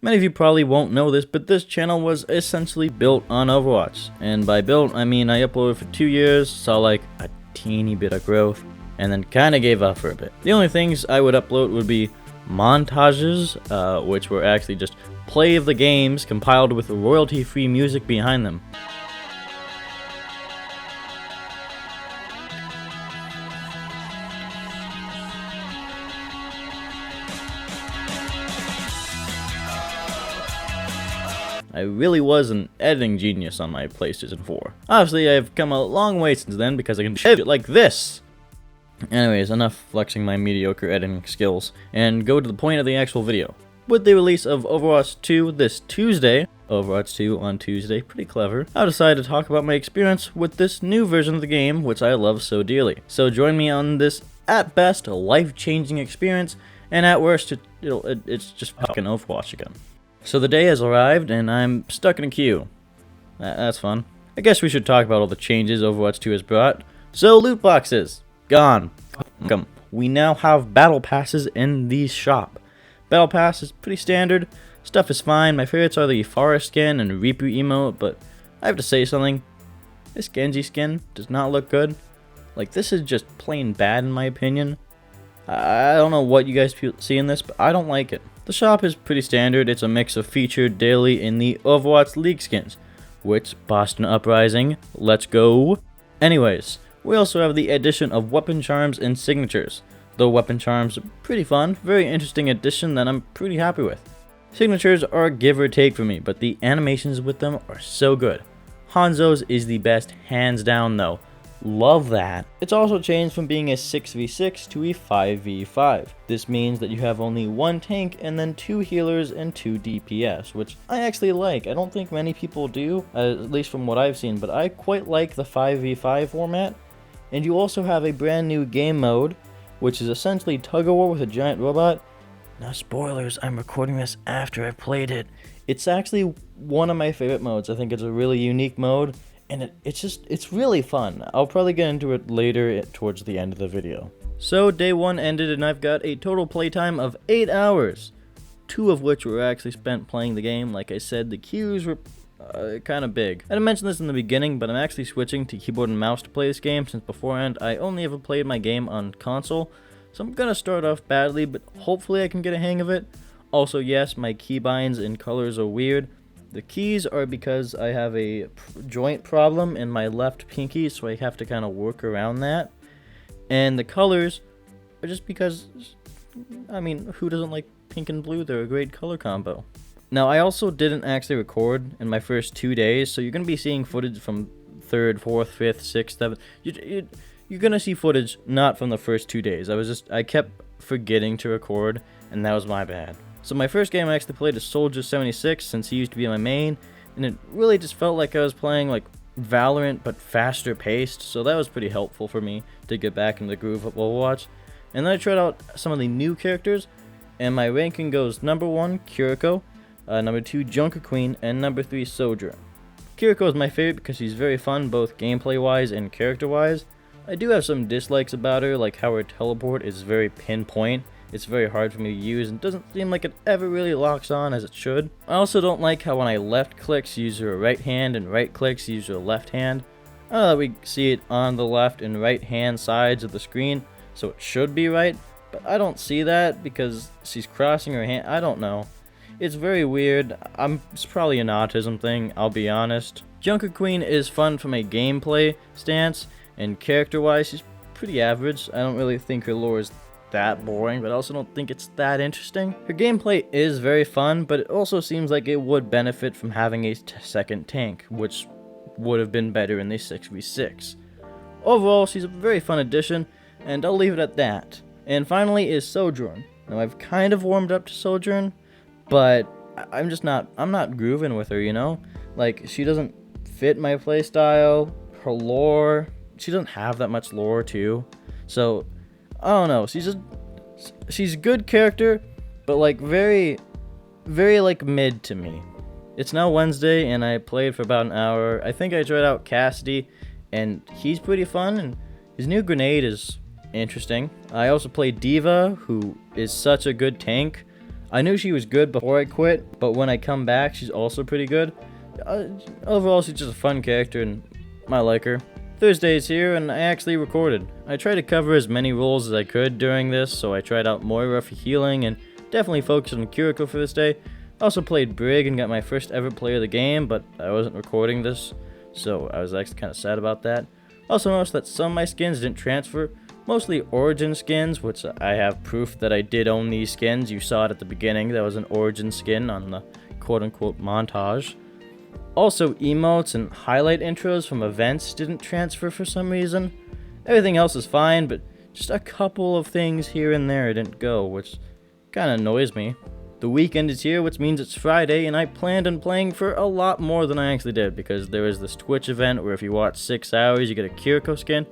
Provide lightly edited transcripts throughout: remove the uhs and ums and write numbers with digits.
Many of you probably won't know this, but this channel was essentially built on Overwatch. And by built, I mean I uploaded for 2 years, saw like a teeny bit of growth, and then kinda gave up for a bit. The only things I would upload would be montages, which were actually just play of the games compiled with royalty-free music behind them. I really was an editing genius on my PlayStation 4. Obviously, I've come a long way since then because I can edit like this. Anyways, enough flexing my mediocre editing skills, and go to the point of the actual video. With the release of Overwatch 2 this Tuesday, Overwatch 2 on Tuesday, pretty clever, I decided to talk about my experience with this new version of the game, which I love so dearly. So join me on this, at best, life-changing experience, and at worst, it's just fucking Overwatch again. So the day has arrived, and I'm stuck in a queue. That's fun. I guess we should talk about all the changes Overwatch 2 has brought. So, loot boxes. Gone. We now have battle passes in the shop. Battle pass is pretty standard. Stuff is fine. My favorites are the Forest skin and Reaper emote, but I have to say something. This Genji skin does not look good. Like, this is just plain bad in my opinion. I don't know what you guys see in this, but I don't like it. The shop is pretty standard. It's a mix of featured daily in the Overwatch League skins, which Boston Uprising, let's go. Anyways, we also have the addition of weapon charms and signatures. Though weapon charms are pretty fun, very interesting addition that I'm pretty happy with. Signatures are a give or take for me, but the animations with them are so good. Hanzo's is the best hands down though. Love that. It's also changed from being a 6v6 to a 5v5. This means that you have only one tank and then 2 healers and 2 DPS, which I actually like. I don't think many people do, at least from what I've seen, but I quite like the 5v5 format. And you also have a brand new game mode, which is essentially tug-of-war with a giant robot. Now spoilers, I'm recording this after I've played it. It's actually one of my favorite modes. I think it's a really unique mode. And it's really fun. I'll probably get into it later towards the end of the video. So day 1 ended and I've got a total playtime of 8 hours. 2 of which were actually spent playing the game. Like I said, the queues were kind of big. I didn't mention this in the beginning, but I'm actually switching to keyboard and mouse to play this game since beforehand I only ever played my game on console. So I'm gonna start off badly, but hopefully I can get a hang of it. Also, yes, my keybinds and colors are weird. The keys are because I have a joint problem in my left pinky, so I have to kind of work around that. And the colors are just because, I mean, who doesn't like pink and blue? They're a great color combo. Now, I also didn't actually record in my first 2 days, so you're going to be seeing footage from 3rd, 4th, 5th, 6th, 7th. You're going to see footage not from the first 2 days. I kept forgetting to record, and that was my bad. So my first game I actually played is Soldier 76 since he used to be my main, and it really just felt like I was playing like Valorant but faster paced, so that was pretty helpful for me to get back in the groove of Overwatch. And then I tried out some of the new characters, and my ranking goes number 1, Kiriko, number 2, Junker Queen, and number 3, Soldier. Kiriko is my favorite because she's very fun both gameplay wise and character wise. I do have some dislikes about her, like how her teleport is very pinpoint. It's very hard for me to use and doesn't seem like it ever really locks on as it should. I also don't like how when I left clicks, use her right hand and right clicks, use her left hand. I know that we see it on the left and right hand sides of the screen, so it should be right, but I don't see that because she's crossing her hand. I don't know. It's very weird. It's probably an autism thing, I'll be honest. Junker Queen is fun from a gameplay stance, and character-wise, she's pretty average. I don't really think her lore is that boring, but I also don't think it's that interesting. Her gameplay is very fun, but it also seems like it would benefit from having a second tank, which would have been better in the 6v6. Overall, she's a very fun addition, and I'll leave it at that. And finally is Sojourn. Now I've kind of warmed up to Sojourn, but I'm not grooving with her, you know? Like, she doesn't fit my playstyle, her lore, she doesn't have that much lore too, so I don't know, she's a good character, but like very like mid to me. It's now Wednesday and I played for about an hour. I think I tried out Cassidy and he's pretty fun and his new grenade is interesting. I also played Diva, who is such a good tank. I knew she was good before I quit, but when I come back, she's also pretty good. Overall, she's just a fun character, and I like her. Thursday's here, and I actually recorded. I tried to cover as many roles as I could during this, so I tried out Moira for healing, and definitely focused on Kiriko for this day. Also played Brig and got my first ever play of the game, but I wasn't recording this, so I was actually kind of sad about that. Also noticed that some of my skins didn't transfer, mostly Origin skins, which I have proof that I did own these skins. You saw it at the beginning, that was an Origin skin on the quote-unquote montage. Also, emotes and highlight intros from events didn't transfer for some reason. Everything else is fine, but just a couple of things here and there didn't go, which kinda annoys me. The weekend is here, which means it's Friday, and I planned on playing for a lot more than I actually did, because there was this Twitch event where if you watch 6 hours, you get a Kiriko skin.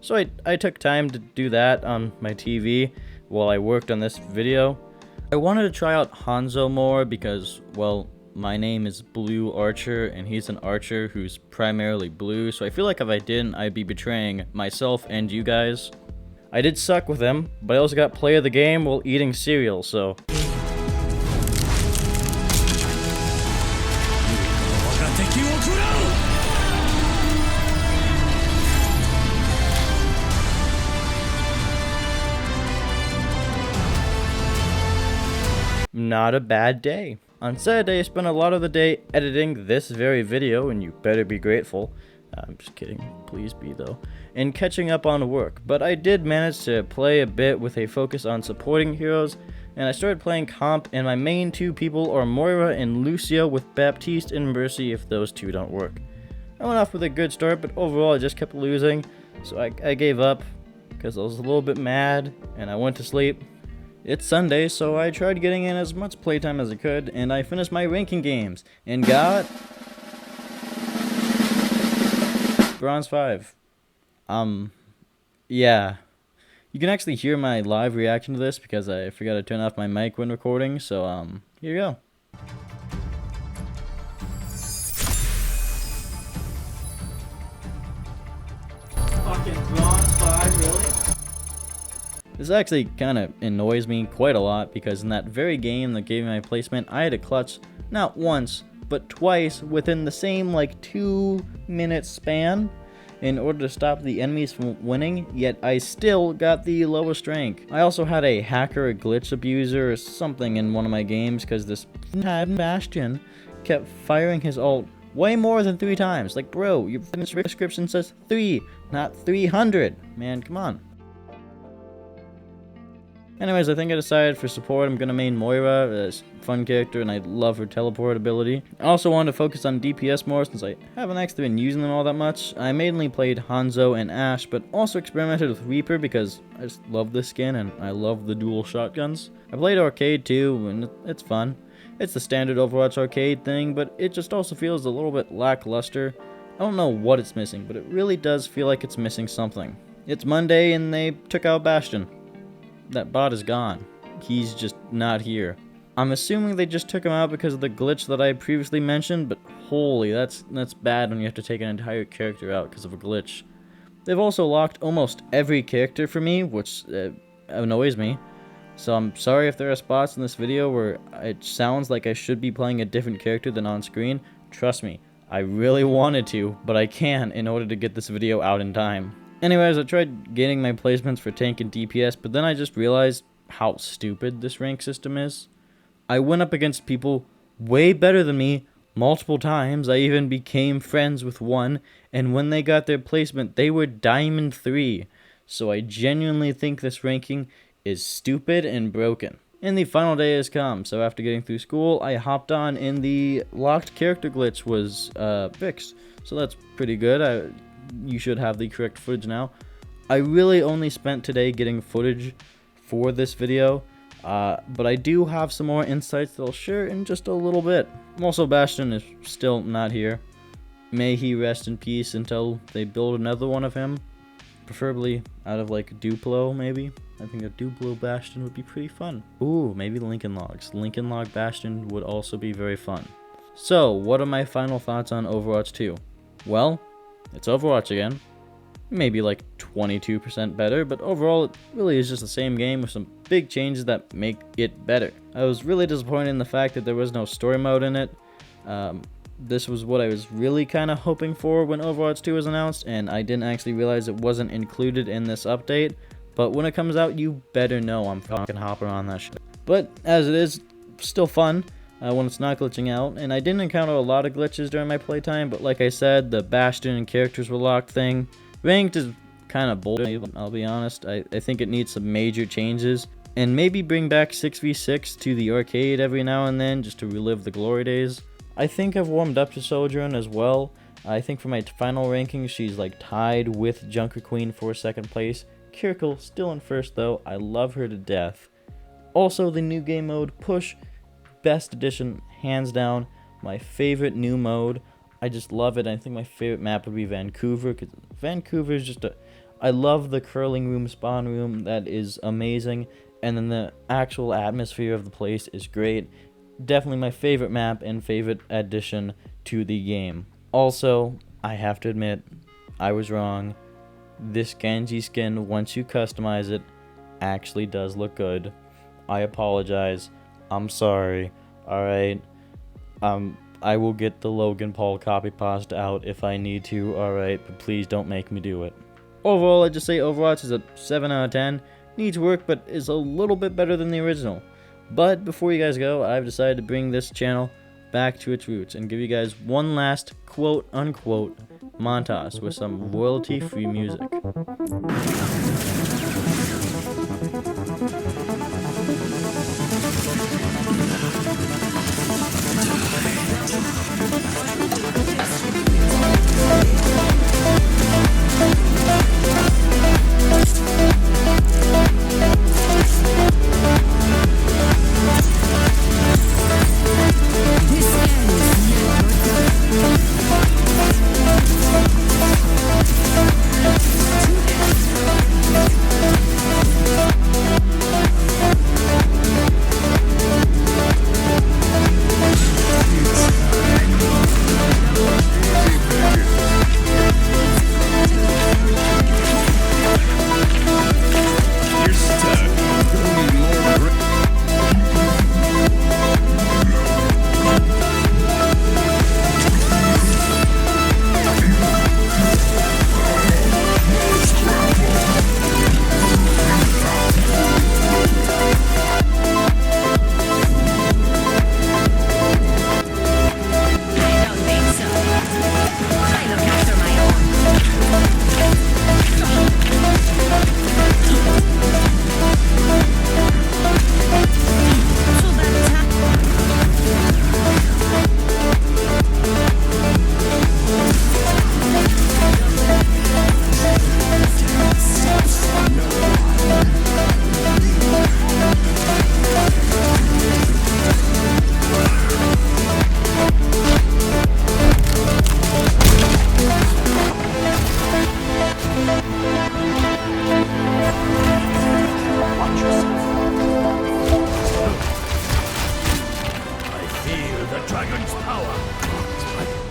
So I took time to do that on my TV while I worked on this video. I wanted to try out Hanzo more because, well, my name is Blue Archer, and he's an archer who's primarily blue, so I feel like if I didn't, I'd be betraying myself and you guys. I did suck with him, but I also got play of the game while eating cereal, so... Not a bad day. On Saturday, I spent a lot of the day editing this very video, and you better be grateful. I'm just kidding, please be though. And catching up on work, but I did manage to play a bit with a focus on supporting heroes, and I started playing comp, and my main 2 people are Moira and Lucio with Baptiste and Mercy if those 2 don't work. I went off with a good start, but overall I just kept losing, so I gave up because I was a little bit mad, and I went to sleep. It's Sunday, so I tried getting in as much playtime as I could, and I finished my ranking games, and got... Bronze 5. Yeah. You can actually hear my live reaction to this, because I forgot to turn off my mic when recording, so, here you go. Fucking Bronze 5, really? This actually kind of annoys me quite a lot, because in that very game that gave me my placement, I had to clutch not once, but twice within the same like 2-minute span in order to stop the enemies from winning, yet I still got the lowest rank. I also had a hacker, a glitch abuser, or something in one of my games, because this Bastion kept firing his ult way more than 3 times. Like, bro, your description says 3, not 300. Man, come on. Anyways, I think I decided for support I'm gonna main Moira, a fun character, and I love her teleport ability. I also wanted to focus on DPS more since I haven't actually been using them all that much. I mainly played Hanzo and Ashe, but also experimented with Reaper because I just love this skin and I love the dual shotguns. I played Arcade too, and it's fun. It's the standard Overwatch Arcade thing, but it just also feels a little bit lackluster. I don't know what it's missing, but it really does feel like it's missing something. It's Monday and they took out Bastion. That bot is gone. He's just not here. I'm assuming they just took him out because of the glitch that I previously mentioned, but holy, that's bad when you have to take an entire character out because of a glitch. They've also locked almost every character for me, which annoys me. So I'm sorry if there are spots in this video where it sounds like I should be playing a different character than on screen. Trust me, I really wanted to, but I can't in order to get this video out in time. Anyways, I tried getting my placements for tank and DPS, but then I just realized how stupid this rank system is. I went up against people way better than me multiple times. I even became friends with one, and when they got their placement, they were Diamond 3. So I genuinely think this ranking is stupid and broken. And the final day has come, so after getting through school, I hopped on and the locked character glitch was fixed. So that's pretty good. You should have the correct footage now. I really only spent today getting footage for this video, but I do have some more insights that I'll share in just a little bit. Also, Bastion is still not here. May he rest in peace until they build another one of him. Preferably out of like Duplo, maybe. I think a Duplo Bastion would be pretty fun. Ooh, maybe Lincoln Logs. Lincoln Log Bastion would also be very fun. So, what are my final thoughts on Overwatch 2? Well, it's Overwatch again. maybe like 22% better, but overall it really is just the same game with some big changes that make it better. I was really disappointed in the fact that there was no story mode in it. This was what I was really kind of hoping for when Overwatch 2 was announced, and I didn't actually realize it wasn't included in this update. But when it comes out, you better know I'm fucking hopping on that shit. But as it is, still fun when it's not glitching out. And I didn't encounter a lot of glitches during my playtime, but like I said, the Bastion and characters were locked thing. Ranked is kind of bullshit, I'll be honest. I think it needs some major changes. And maybe bring back 6v6 to the arcade every now and then just to relive the glory days. I think I've warmed up to Sojourn as well. I think for my final ranking, she's like tied with Junker Queen for second place. Kirkle still in first though. I love her to death. Also, the new game mode, Push, best edition, hands down. My favorite new mode. I just love it. I think my favorite map would be Vancouver, because Vancouver is just I love the curling room, spawn room. That is amazing. And then the actual atmosphere of the place is great. Definitely my favorite map and favorite addition to the game. Also, I have to admit, I was wrong. This Genji skin, once you customize it, actually does look good. I apologize. I'm sorry. Alright. I will get the Logan Paul copy pasta out if I need to, alright, but please don't make me do it. Overall, I'd just say Overwatch is a 7 out of 10. Needs work, but is a little bit better than the original. But before you guys go, I've decided to bring this channel back to its roots and give you guys one last quote-unquote montage with some royalty-free music. Dragon's power!